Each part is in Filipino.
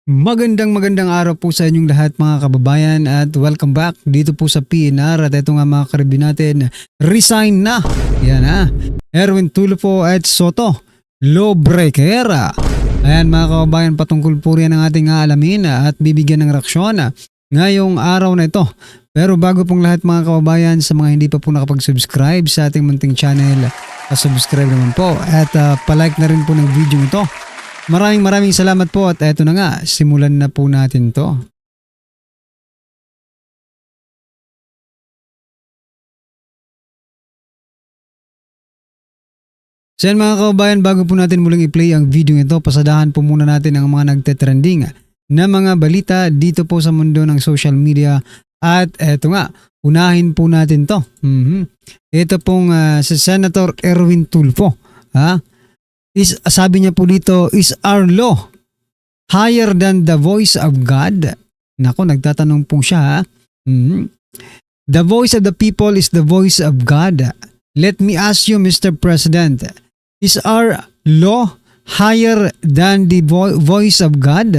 Magandang araw po sa inyong lahat mga kababayan at welcome back dito po sa PNR at ito nga mga karibin natin, resign na. Yan ha. Erwin Tulfo at Soto, lawbreaker. Ayan mga kababayan, patungkol po rin ang ating aalamin at bibigyan ng reaksyon ngayong araw na ito. Pero bago pong lahat mga kababayan, sa mga hindi pa po nakapag-subscribe sa ating munting channel, subscribe naman po at palike na rin po ng video ito. Maraming salamat po at eto na nga, simulan na po natin to. So yan mga kababayan, bago po natin muling i-play ang video ito, pasadahan po muna natin ang mga nagte-trending na mga balita dito po sa mundo ng social media. At eto nga, unahin po natin to. Ito pong si Senator Erwin Tulfo. Sabi niya po dito, is our law higher than the voice of God? Nako, nagtatanong po siya. The voice of the people is the voice of God. Let me ask you, Mr. President, is our law higher than the voice of God?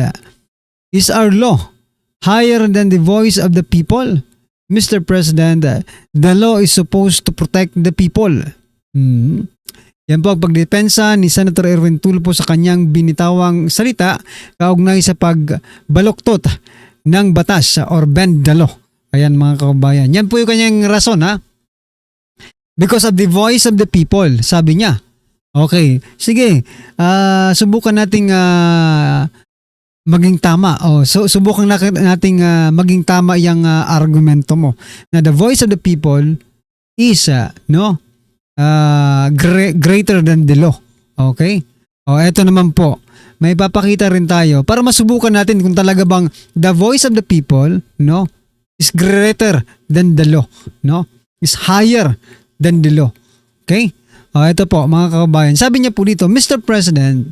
Is our law higher than the voice of the people? Mr. President, the law is supposed to protect the people. Yan po ang pagdepensa ni Senator Erwin Tulfo sa kanyang binitawang salita kaugnay sa pagbaluktot ng batas or bend the law. Ayan mga kababayan. Yan po yung kanyang rason Because of the voice of the people, sabi niya. Okay, sige, subukan nating maging tama. Subukan nating maging tama yung argumento mo. Na the voice of the people is, greater than the law. Okay? Eto naman po. May papakita rin tayo para masubukan natin kung talaga bang the voice of the people, is greater than the law, is higher than the law. Okay? Ito po mga kababayan. Sabi niya po dito, Mr. President,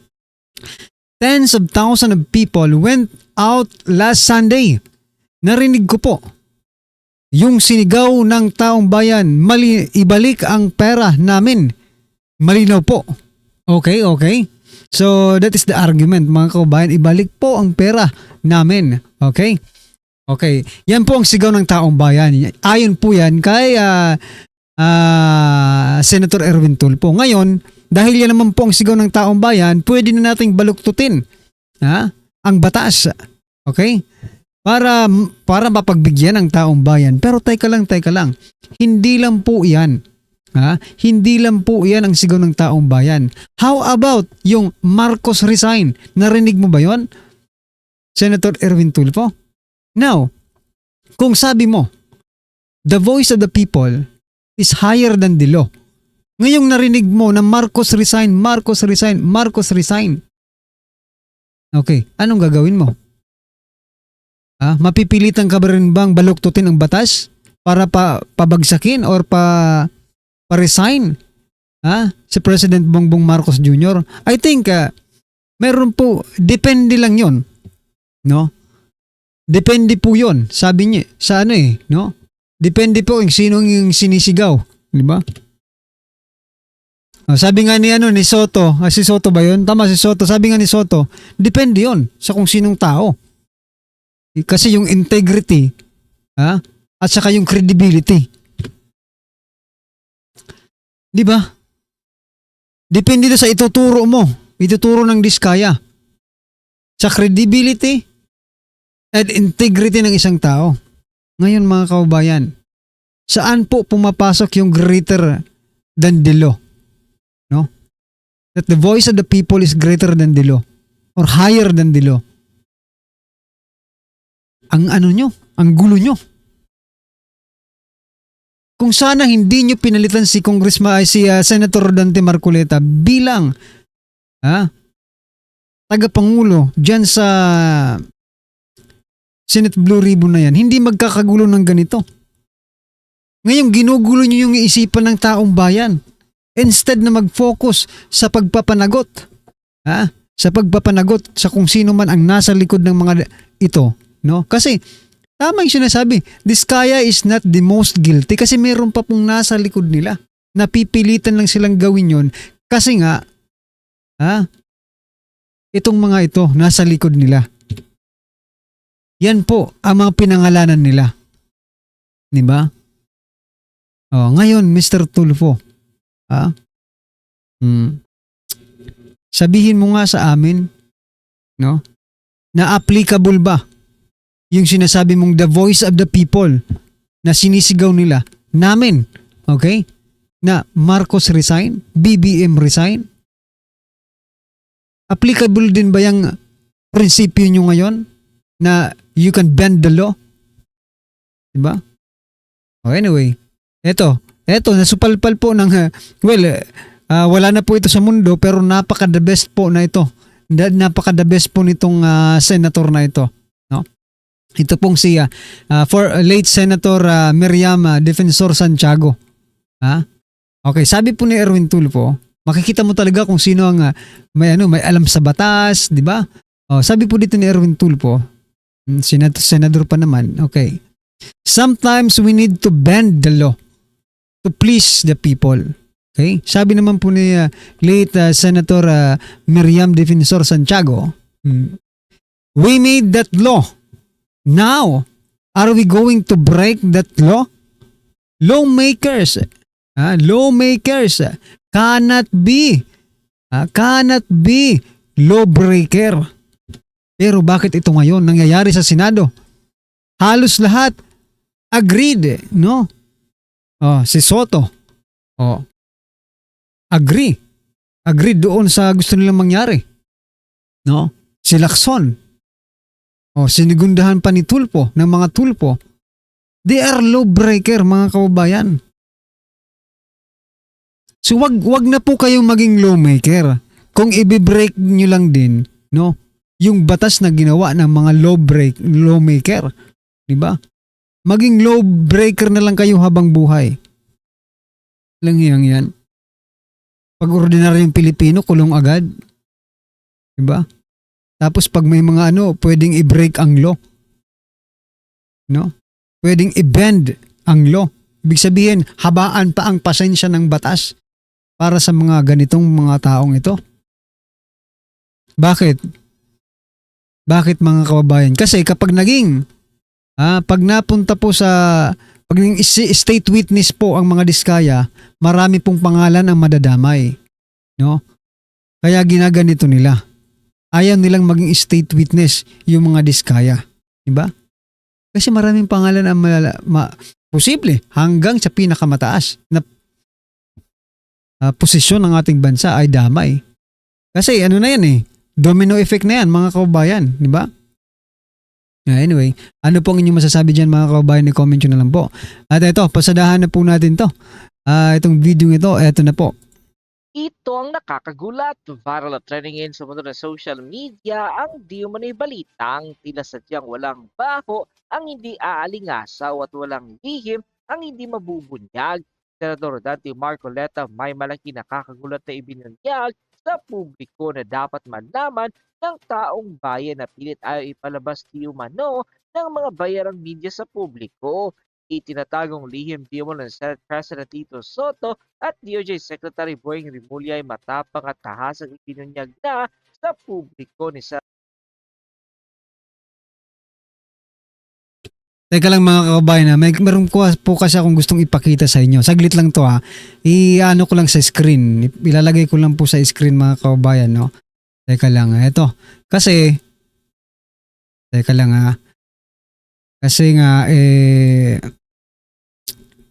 tens of thousands of people went out last Sunday. Narinig ko po yung sinigaw ng taong bayan, ibalik ang pera namin. Malinaw po. Okay. So that is the argument mga kababayan, ibalik po ang pera namin. Okay. Yan po ang sigaw ng taong bayan. Ayon po yan kay Senator Erwin Tulfo. Ngayon, dahil yan naman po ang sigaw ng taong bayan, pwede na nating baluktutin ang batas. Okay? Para mapagbigyan ng taong bayan. Pero teka lang. Hindi lang po yan. Hindi lang po yan ang sigaw ng taong bayan. How about yung Marcos resign? Narinig mo ba yon, Senator Erwin Tulfo? Now, kung sabi mo, the voice of the people is higher than the law. Ngayong narinig mo na Marcos resign. Okay, anong gagawin mo? Mapipilitan ka ba rin bang baluktutin ang batas para pabagsakin or pa-resign si President Bongbong Marcos Jr.? I think meron po, depende lang yon, Depende po yon, sabi niya sa Depende po kung sino yung sinisigaw, di ba? Sabi nga ni Soto, si Soto ba yun? Tama, si Soto. Sabi nga ni Soto, depende yon sa kung sinong tao. Kasi yung integrity, at saka yung credibility. Di ba? Depende sa ituturo mo. Ituturo ng diskaya. Sa credibility at integrity ng isang tao. Ngayon mga kababayan, saan po pumapasok yung greater than the law? That the voice of the people is greater than the law or higher than the law. Ang gulo nyo. Kung sana hindi nyo pinalitan si Senator Rodante Marcoleta bilang tagapangulo dyan sa Senate Blue Ribbon na yan, hindi magkakagulo ng ganito. Ngayon, ginugulo nyo yung isipan ng taong bayan. Instead na mag-focus sa pagpapanagot. Sa pagpapanagot sa kung sino man ang nasa likod ng mga ito. Kasi, tama yung sinasabi, Diskaya is not the most guilty kasi meron pa pong nasa likod nila. Napipilitan lang silang gawin yon kasi nga, itong mga ito nasa likod nila. Yan po ang mga pinangalanan nila. Di ba? Ngayon, Mr. Tulfo, sabihin mo nga sa amin, no? Na applicable ba yung sinasabi mong the voice of the people na sinisigaw nila namin, okay? Na Marcos resign, BBM resign? Applicable din ba yung prinsipyo nyo ngayon na you can bend the law? Diba? Anyway, eto, nasupalpal po ng, wala na po ito sa mundo pero napaka the best po na ito. Napaka the best po nitong senator na ito. No? Ito pong si for late Senator Miriam Defensor Santiago. Okay, sabi po ni Erwin Tulfo, makikita mo talaga kung sino ang may alam sa batas, di ba? Sabi po dito ni Erwin Tulfo, senador pa naman. Okay. Sometimes we need to bend the law to please the people. Okay? Sabi naman po ni late Senator Miriam Defensor Santiago, we made that law. Now, are we going to break that law? Lawmakers cannot be lawbreaker. Pero bakit ito ngayon nangyayari sa Senado? Halos lahat agreed, no? Si Soto. Agree doon sa gusto nilang mangyari. No? Si Lacson. Sinigundahan pa ni Tulfo, ng mga Tulfo. They are lawbreaker, mga kababayan. So wag na po kayong maging lawmaker. Kung i-break nyo lang din, no? Yung batas na ginawa ng mga lawmaker. Diba? Maging lawbreaker na lang kayo habang buhay. Lang yan. Pag ordinaryong Pilipino, kulong agad. Diba? Tapos pag may mga pwedeng i-break ang law. No? Pwedeng i-bend ang law. Ibig sabihin, habaan pa ang pasensya ng batas para sa mga ganitong mga taong ito. Bakit? Bakit mga kababayan? Kasi kapag pag napunta po pag naging state witness po ang mga diskaya, marami pong pangalan ang madadamay. No? Kaya ginaganito nila. Ayaw nilang maging state witness yung mga diskaya. Diba? Kasi maraming pangalan ang posible hanggang sa pinakamataas na posisyon ng ating bansa ay damay. Kasi na yan domino effect na yan mga kababayan. Diba? Anyway, ano pong inyong masasabi dyan mga kababayan? I-comment nyo na lang po. At ito, pasadahan na po natin to. Itong video ito, eto na po. Ito ang nakakagulat. Viral at trending in sa mundo ng social media ang di umano'y balitang tila sadyang walang baho ang hindi aalingasaw at walang lihim ang hindi mabubunyag. Senador Dante Marcoleta may malaki nakakagulat na ibinunyag sa publiko na dapat malaman ng taong bayan na pilit ayaw ipalabas di umano ng mga bayarang media sa publiko. Itinatagong lihim di umano ng Senate President Tito Soto at DOJ Secretary Boying Rimulya ay matapang at tahasang ibinunyag na sa publiko ni Sen. Teka lang mga kababayan, meron po kasi akong gustong ipakita sa inyo. Saglit lang to I-ano ko lang sa screen. Ilalagay ko lang po sa screen mga kababayan, no? Teka lang, eto. Kasi, teka lang kasi nga,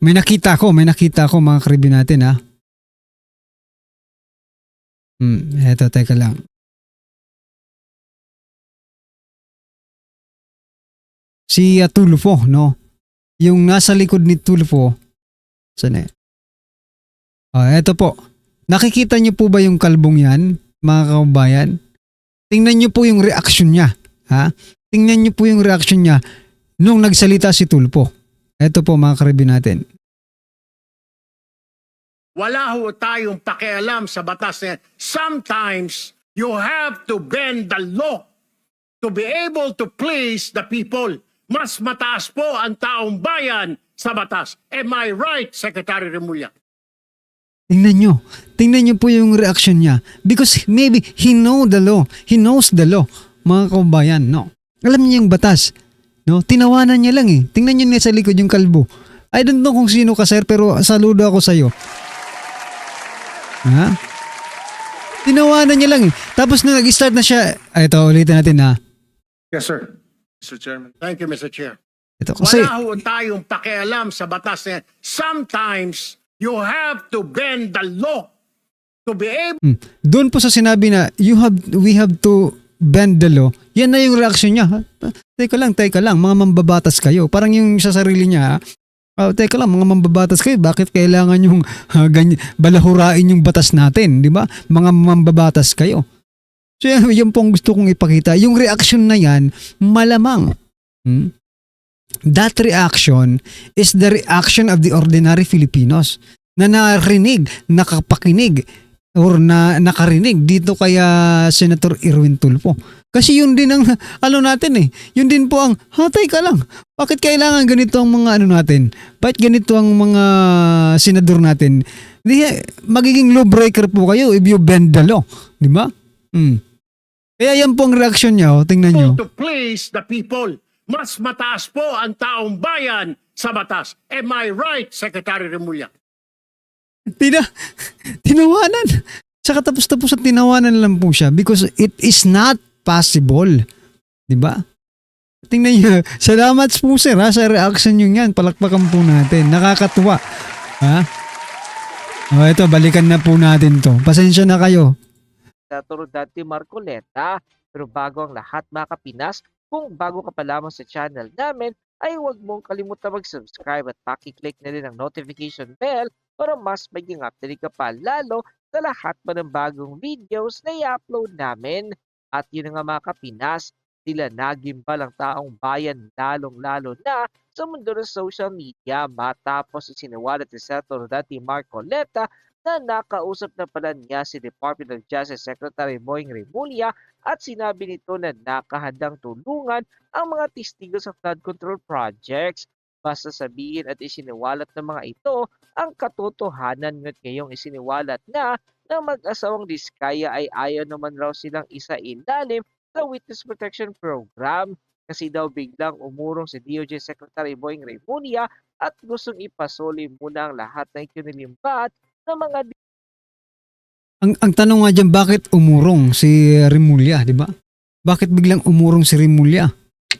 may nakita ko mga karibi natin Eto, teka lang. Si Tulfo, no? Yung nasa likod ni Tulfo, saan eto po. Nakikita niyo po ba yung kalbong yan, mga kababayan? Tingnan niyo po yung reaction niya. Tingnan niyo po yung reaction niya nung nagsalita si Tulfo. Eto po mga karibi natin. Wala ho tayong pakialam sa batas na yan. Sometimes, you have to bend the law to be able to please the people. Mas mataas po ang taong bayan sa batas. Am I right, Secretary Remulla? Tingnan nyo po yung reaction niya. Because maybe he knows the law. He knows the law, mga kababayan, no? Alam niya yung batas. No, tinawanan niya lang eh. Tingnan niyo niya sa likod yung kalbo. I don't know kung sino ka, sir, pero saludo ako sa iyo. Ha? Tinawanan niya lang eh. Tapos nung nag-start na siya, ito ulitin natin ha. Yes, sir. Mr. Chairman. Thank you, Mr. Chair. Ito kasi Wala ho tayong pakialam sa batas na yan. Sometimes, you have to bend the law to be able doon po sa sinabi na we have to bend the law, yan na yung reaction niya. Ha? Teka lang, mga mambabatas kayo. Parang yung sa sarili niya, teka lang, mga mambabatas kayo, bakit kailangan yung balahurain yung batas natin, di ba? Mga mambabatas kayo. So yun pong gusto kong ipakita. Yung reaction na yan, malamang. That reaction is the reaction of the ordinary Filipinos na narinig, nakapakinig, or na nakarinig dito kaya Senator Erwin Tulfo. Kasi yun din ang natin eh. Yun din po ang, teka lang, bakit kailangan ganito ang mga natin? Bakit ganito ang mga senador natin? Di, magiging lawbreaker po kayo if you bend the law. Di ba? Kaya yan po ang reaction niya. Tingnan nyo. to please the people. Mas mataas po ang taong bayan sa batas. Am I right, Secretary Remulla? Tinawanan. Sa katapos-tapos at tinawanan lang po siya because it is not possible. Diba? Tingnan niyo. Salamat po sir ha, sa reaction nyo yan. Palakpakan po natin. Nakakatuwa. Ha? Ito, balikan na po natin to. Pasensya na kayo. Senator Dante Marcoleta. Pero bago ang lahat mga kapinas, kung bago ka pa lamang sa channel namin, ay huwag mong kalimutan mag-subscribe at pakiclick na rin ang notification bell para mas maging update ka pa lalo sa lahat pa ng bagong videos na i-upload namin. At yun nga mga kapinas, sila nagimbal ang taong bayan lalong-lalo na sa mundo ng social media matapos isiniwalat ni Senator Dante Marcoleta na nakausap na pala niya si Department of Justice Secretary Boying Remulla at sinabi nito na nakahandang tulungan ang mga testigo sa flood control projects. Basta sabihin at isiniwalat ng mga ito ang katotohanan ngut ngayong isiniwalat na ng mag-asawang Diskaya ay ayaw naman raw silang isa ilalim sa Witness Protection Program kasi daw biglang umurong si DOJ Secretary Boying Remulla at gustong ipasoli muna ang lahat ng ikinilimbat ng mga Ang tanong nga dyan, bakit umurong si Remulla, di ba? Bakit biglang umurong si Remulla?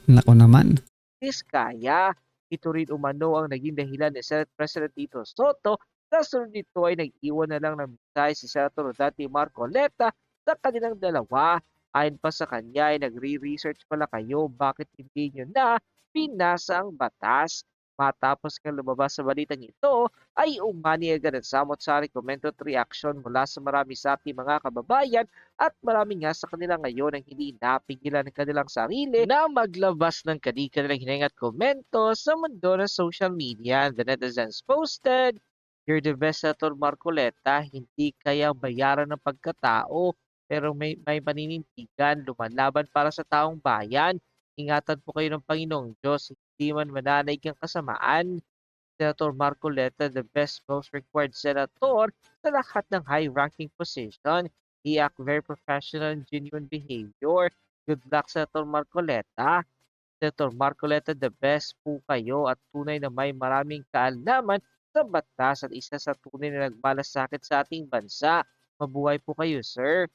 Nako naman. Diskaya. Ito rin umano ang naging dahilan ni Senate President Tito Soto. Kasunod nito ay nag-iwan na lang ng mensahe si Senator Dante Marcoleta sa kanilang dalawa. Ayon pa sa kanya ay nagre-research pala kayo bakit hindi nyo na pinasa ang batas. Matapos nga lumabas sa balitang ito, ay umani agad ang samot-sari comment at reaction mula sa marami sa ating mga kababayan at marami nga sa kanila ngayon ang hindi napigilan ng kanilang sarili na maglabas ng kanilang hinang at komento sa mundo ng social media. The netizens posted, "You're the best, Senator Marcoleta, hindi kaya bayaran ng pagkatao pero may paninindigan, lumalaban para sa taong bayan. Ingatan po kayo ng Panginoong Diyos, hindi man mananaig ang kasamaan. Senator Marcoleta, the best, most required senator sa lahat ng high-ranking position. He act very professional and genuine behavior. Good luck, Senator Marcoleta. Senator Marcoleta, the best po kayo at tunay na may maraming kaalaman sa batas at isa sa tunay na nagmalasakit sa ating bansa. Mabuhay po kayo, sir.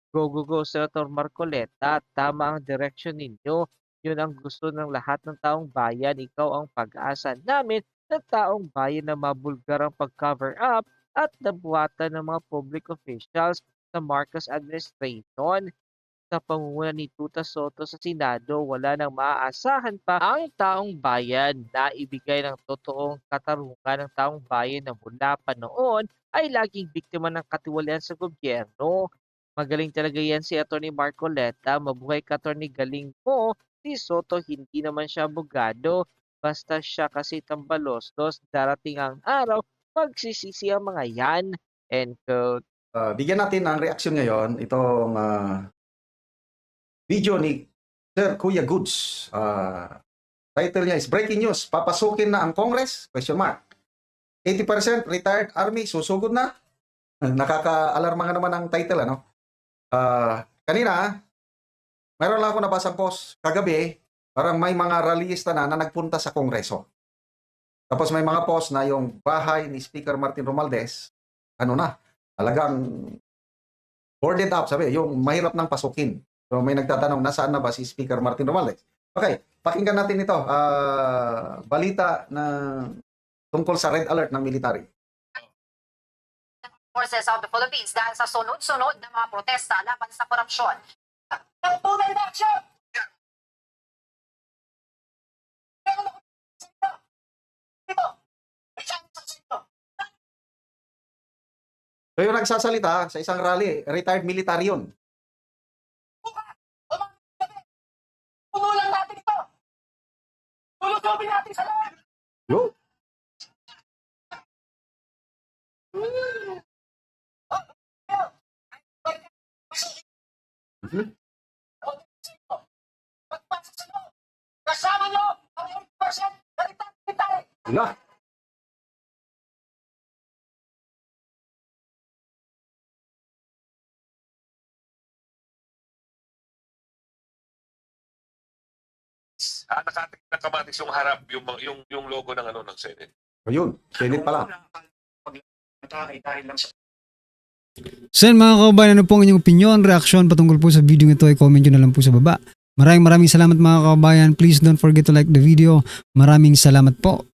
Go, go, go, Senator Marcoleta. Tama ang direksyon ninyo. Yun ang gusto ng lahat ng taong bayan. Ikaw ang pag-asa namin ng taong bayan na mabulgar ang pag-cover up at nabuhatan ng mga public officials sa Marcos administration. Sa pangunguna ni Tuta Soto sa Senado, wala nang maaasahan pa ang taong bayan na ibigay ng totoong katarungan ng taong bayan na mula pa noon ay laging biktima ng katiwalian sa gobyerno. Magaling talaga yan si Atty. Marcoleta. Mabuhay ka, Atty. Galing mo. Si Soto hindi naman siya abogado. Basta siya kasi tambaloslos. Darating ang araw, magsisisi ang mga yan. End quote. Bigyan natin ang reaksyon ngayon itong video ni Sir Kuya Goods. Title niya is Breaking News, papasukin na ang Congress? Question mark. 80% retired army, susugod na? Nakaka-alarma nga naman ang title, ano? Kanina, mayroon lang ako nabasang post kagabi Parang may mga rallyista na nagpunta sa Kongreso. Tapos may mga post na yung bahay ni Speaker Martin Romualdez, talagang boarded up, sabi, yung mahirap nang pasukin. So may nagtatanong, nasaan na ba si Speaker Martin Romualdez? Okay, pakinggan natin ito. Balita na tungkol sa red alert ng military. Forces of the Philippines dahil sa sunod-sunod na mga protesta laban sa korupsyon. Ang tunay na aksyon! So yung nagsasalita sa isang rally, retired military yun. Puno lang natin ito! Tulog-lobin natin sa lahat! Yo. Kasama nyo ang 8% na itang Wala. Nakatik na kamatis yung harap, yung logo ng ng Senate. Ayun, Senate pala. So yan mga kababayan, ano po ang inyong opinion, reaksyon patungkol po sa video ito ay comment nyo na lang po sa baba. Maraming salamat mga kababayan. Please don't forget to like the video. Maraming salamat po.